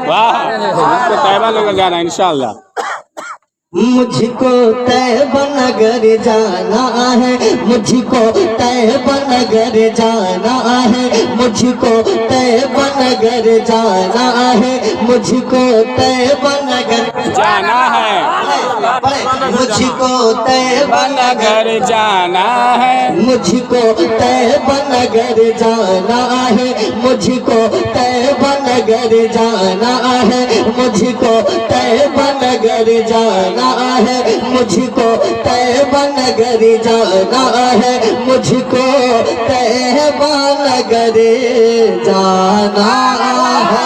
वाह, इसको तैयबा लेकर जाना है इंशाअल्लाह। मुझको तैयबा नगर जाना है, मुझको तैयबा नगर जाना है, मुझको तैयबा नगर जाना है, मुझको तैयबा नगर जाना है, मुझको तैयबा नगर जाना है, मुझको तैयबा नगर जाना है, मुझको तैयबा नगर जाना है, मुझको तैयबा नगर जाना है, मुझको तैयबा नगर जाना है, मुझको तैयबा नगर जाना है,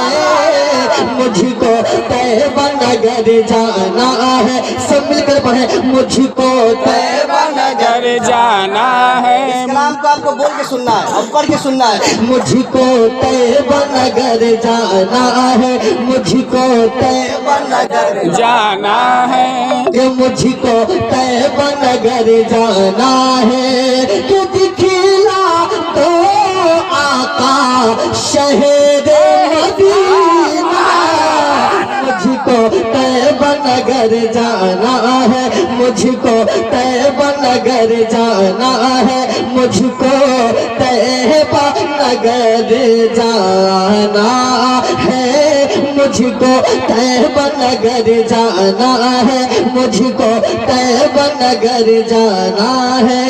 मुझको तैयबा नगर जाना है। सब मिलकर पढ़े, मुझको तैयबा नगर जाना है। इस कलाम को आपको बोल के सुनना है और पढ़ के सुनना है। मुझको तैयबा नगर जाना है, मुझको तैयबा नगर जाना है, कि मुझको तैयबा नगर जाना है, कि दिखला तो आका शहर मदीना, मुझको तैयबा नगर जाना है, मुझको तैयबा नगर जाना है, मुझको तैयबा नगर जाना है, मुझको तैयबा नगर जाना है, मुझको तैयबा नगर जाना है,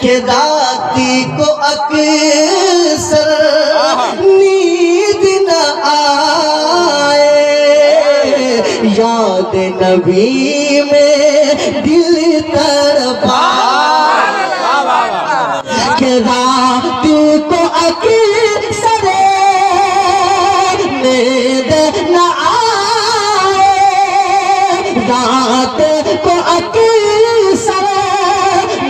कि राती को अक्सर नींद न आए, याद नबी में दिल तड़पाए, कि राती को अक्सर नींद न आए, रात को अक्सर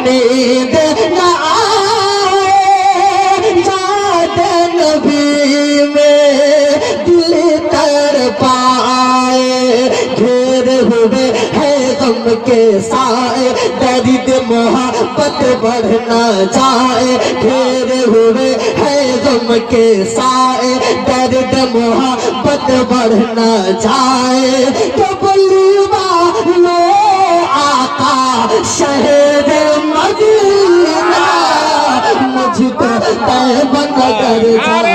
नींद न आए, याद नबी में दिल तड़पाए, घेर हुए है गम के साए, दर्द मोहब्बत बढ़ना जाए, घेर हुए है गम के साए, दर्द मोहब्बत बढ़ना जाए, तो बलवा लो आका शहर मदीना, मुझको तैयबा नगर जाना है।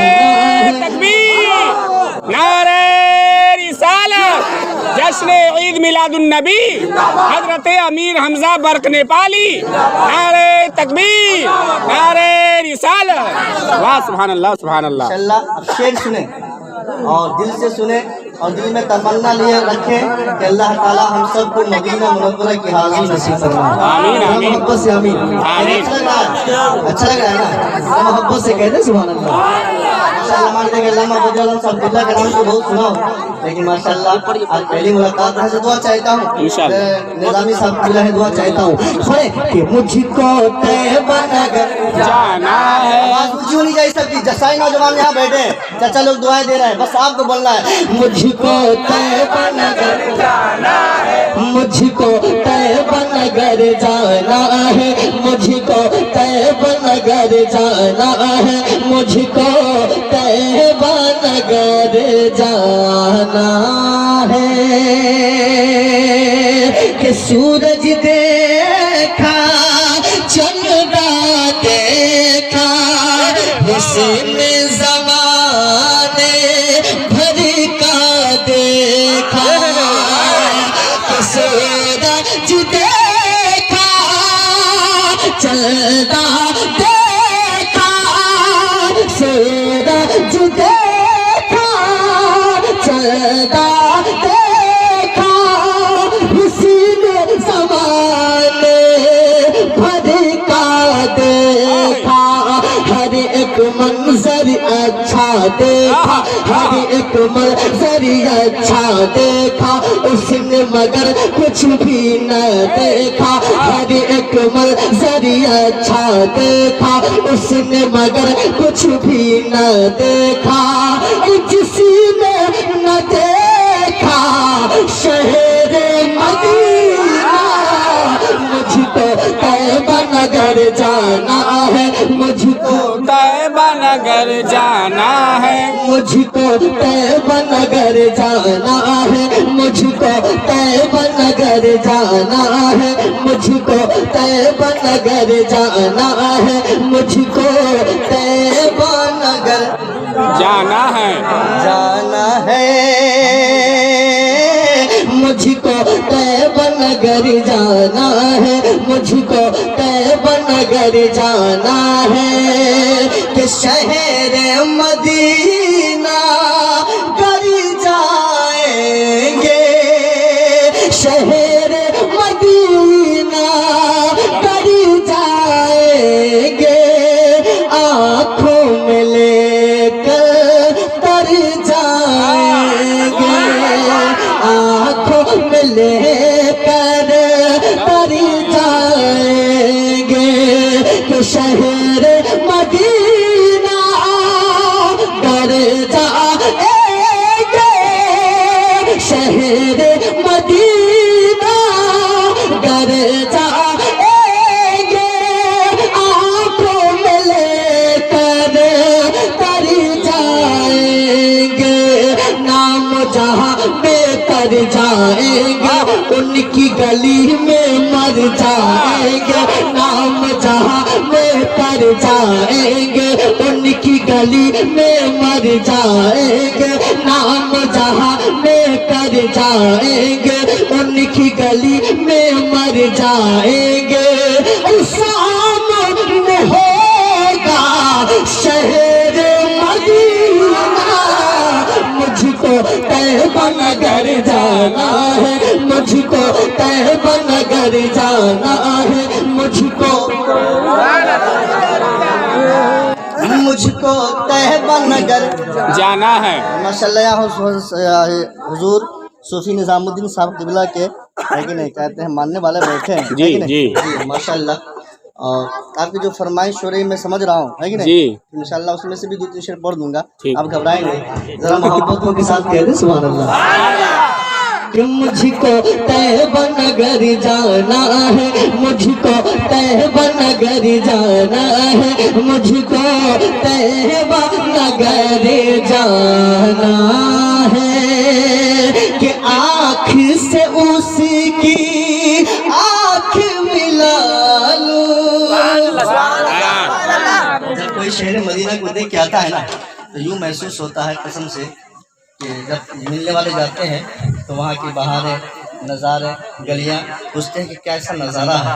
तकबीर, नारे रिसालत, जश्न ईद मिलादुन नबी, हजरत अमीर हमजा बर्क नेपाली, नारे तकबीर, नारे रिसालत। वाह, सुभान अल्लाह, सुभान अल्लाह। इंशाअल्लाह अब शेर सुने और दिल से सुने और दिल में तमन्ना लिए रखें कि अल्लाह ताला हम सबको मदीना मुनव्वरा की हाज़िरी नसीब फरमाए। आमीन, आमीन। मोहब्बत से आमीन। आमीन। अच्छा लग रहा है ना? मोहब्बत से कहते सुभान अल्लाह। माशाअल्लाह मानते हैं कि अल्लामा फजल अब्दुल्लाह के नाम को बहुत सुना हो, लेकिन माशाअल्लाह आज पहली मुलाकात है, से दुआ चाहता हूँ निज़ामी साहब के लिए दुआ चाहता हूँ कि मुझको तैयबा नगर जाना है। आवाज ऊंची होनी चाहिए सबकी। जसाई नौजवान यहाँ बैठे, चाचा लोग दुआएं दे रहे हैं, बस आपको बोलना है मुझको तैयबा नगर जाना है, मुझको तैयबा नगर जाना है, मुझको तैयबा नगर जाना है, मुझको तैयबा नगर जाना है, कि सूरज देखा चंदा देखा हुस्न ज़माने भर का देखा, कि सूरज देखा चंदा देखा, सूरज देखा चंदा देखा, हुस्न ज़माने भर का देखा, हर एक मंजर अच्छा देखा, हर एक मंजर अच्छा देखा, उसने मगर कुछ भी न देखा, हर एक मंजर अच्छा देखा, उसने मगर कुछ भी न देखा, जिसने न देखा शहर मदीना, मुझको तैयबा नगर जाना है, मुझको तैयबा नगर जाना है, مجھ کو طیبہ نگر جانا ہے مجھ کو طیبہ نگر جانا ہے مجھ کو طیبہ نگر جانا ہے مجھ کو طیبہ نگر جانا ہے مجھ کو طیبہ نگر جانا ہے مجھ کو طیبہ نگر جانا ہے کہ شہر مدینہ گر جائیں گے شہر مدینہ گر جائیں گے آنکھوں میں لے کر تر جائیں گے آنکھوں میں لے کر تر جائیں گے کہ شہر مدینہ گر جائیں گے شہر مدینہ گر جائیں گے آنکھوں میں لے کر تر جائیں گے نام جہاں میں تر جائیں گے ان کی گلی میں مر جائیں گے نام جہاں میں تر جائیں گے ان کی گلی میں مر جائیں گے نام جہاں میں تر جائیں گے ان کی گلی میں مر جائیں گے سامنے ہوگا شہر مدینہ مجھ کو طیبہ نگر جانا ہے مجھ کو طیبہ نگر جانا ہے مجھ کو طیبہ نگر جانا ہے ماشاءاللہ حضور صوفی نظام الدین صاحب قبلہ کے ہے کہ نہیں کہتے ہیں ماننے والے بیٹھے ہیں جی جی ماشاءاللہ اور آپ کی جو فرمائش ہو رہی میں سمجھ رہا ہوں ہے کہ نہیں جی انشاءاللہ اس میں سے بھی 2-3 شعر پڑھ دوں گا ٹھیک۔ آپ گھبرائیں نہیں ذرا محبتوں کے ساتھ کہہ دیں سبحان اللہ کہ مجھ کو طیبہ نگر جانا ہے مجھ کو طیبہ نگر جانا ہے مجھ کو طیبہ نگر جانا ہے کہ آنکھ سے اس کی آنکھ ملا لوں جب کوئی شہر مدینہ کو دیکھ کے آتا ہے نا تو یوں محسوس ہوتا ہے قسم سے کہ جب ملنے والے جاتے ہیں تو وہاں کی بہاریں نظارے گلیاں پوچھتے ہیں کہ کیسا نظارہ ہے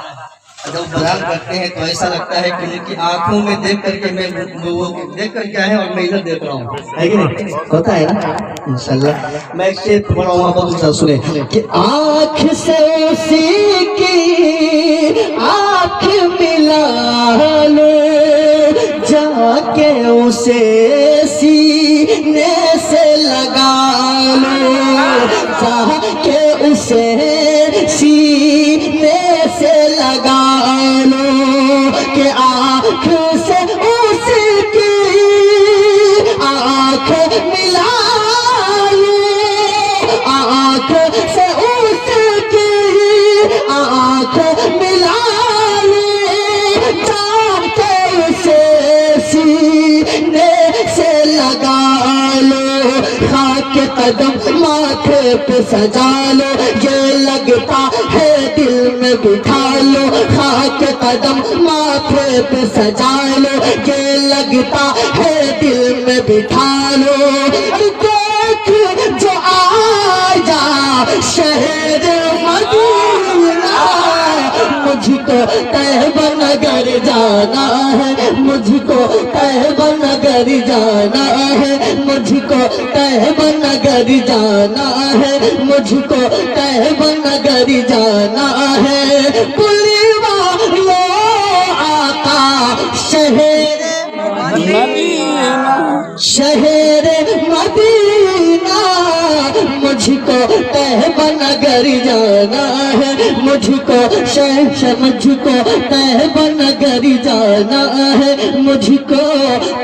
جب بیان کرتے ہیں تو ایسا لگتا ہے کہ ان کی آنکھوں میں دیکھ کر کے میں وہ دیکھ کر کیا ہے اور میں ادھر دیکھ رہا ہوں ہے کہ نہیں ہوتا ہے نا انشاءاللہ میں ایک شعر پڑھ رہا ہوں آپ ان سے سنیں کہ آنکھ سے اسی کی آنکھ ملا لو جا کے اسے سینے سے لگا لو جا کے اسے سینے سے لگا لو کہ آنکھ سے اس کی آنکھ ملا لو آنکھ سے اس کی آنکھ ملا لو جا کے اسے سینے سے لگا لو خاک قدم ماتھے پہ سجا لو یہ لگتا ہے دل میں بٹھا لو خاک قدم ماتھے پہ سجا لو یہ لگتا ہے دل میں بٹھا لو دیکھ جو آیا شہر مدینہ مجھ کو طیبہ نگر جانا ہے مجھ کو طیبہ نگر جانا ہے مجھ کو طیبہ نگر جانا ہے مجھ کو طیبہ نگر جانا ہے کلیوہ لو آقا شہر مدینہ شہر مدینہ مجھ کو طیبہ نگر جانا ہے مجھ کو مجھ کو طیبہ نگر جانا ہے مجھ کو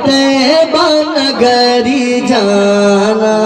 طیبہ نگر جانا